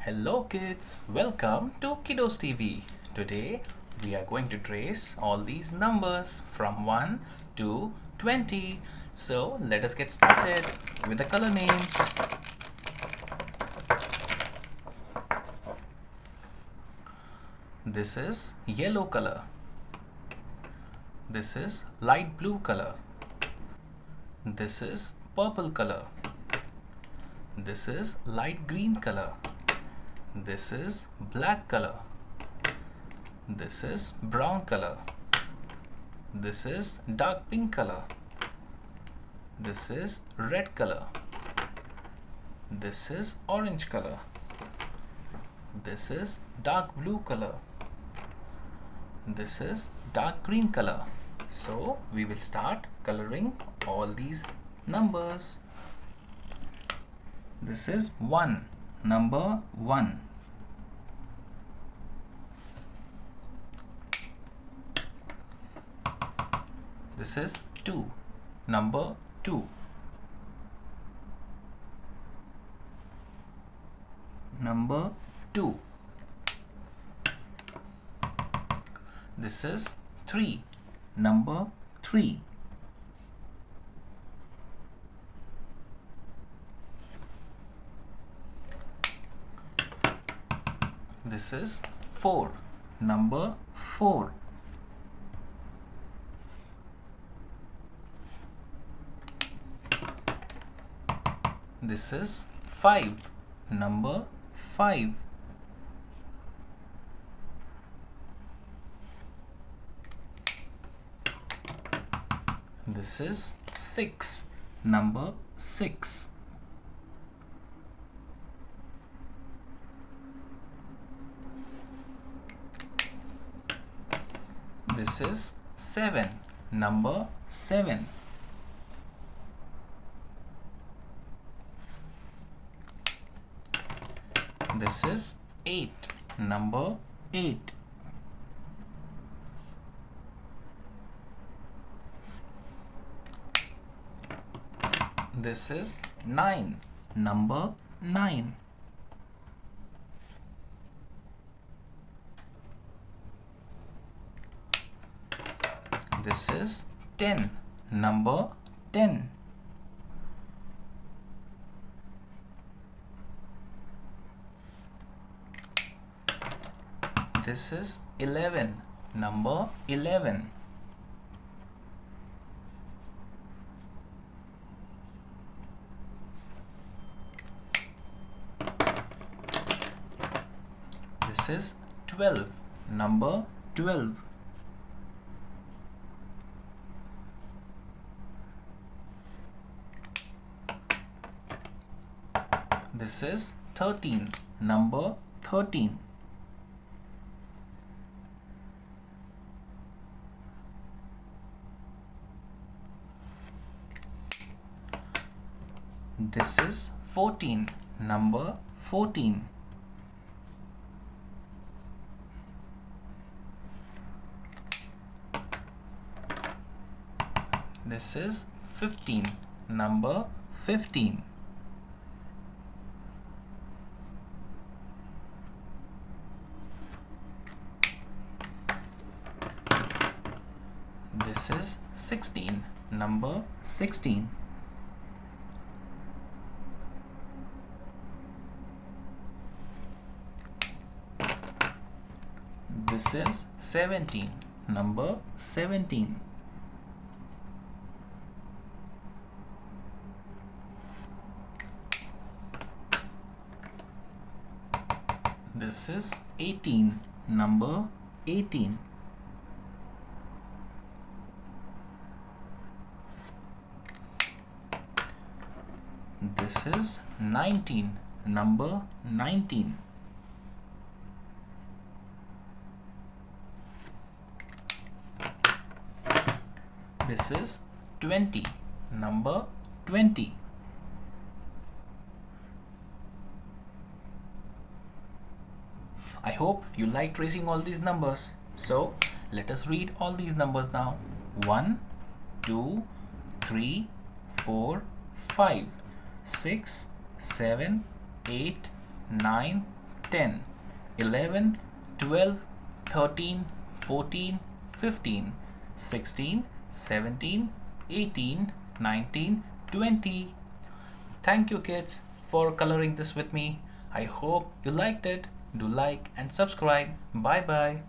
Hello kids, welcome to KiddosTV. Today we are going to trace all these numbers from 1 to 20. So let us get started with the color names. This is yellow color. This is light blue color. This is purple color. This is light green color. This is black color. This is brown color. This is dark pink color. This is red color. This is orange color. This is dark blue color. This is dark green color. So we will start coloring all these numbers. This is 1, number 1. This is 2, number 2. Number 2. This is 3, number 3. This is 4, number 4. This is 5, number 5. This is 6, number 6. This is 7, number 7. This is 8, number 8. This is 9, number 9. This is 10, number 10. This is 11, number 11. This is 12, number 12. This is 13, number 13. This is 14, number 14. This is 15, number 15. This is 16, number 16. This is 17, number 17. This is 18, number 18. This is 19, number 19. This is 20, number 20. I hope you like tracing all these numbers. So let us read all these numbers now. 1, 2, 3, 4, 5, 6, 7, 8, 9, 10, 11, 12, 13, 14, 15, 16, 17, 18, 19, 20. Thank you kids for coloring this with me. I hope you liked it. Do like and subscribe. Bye bye.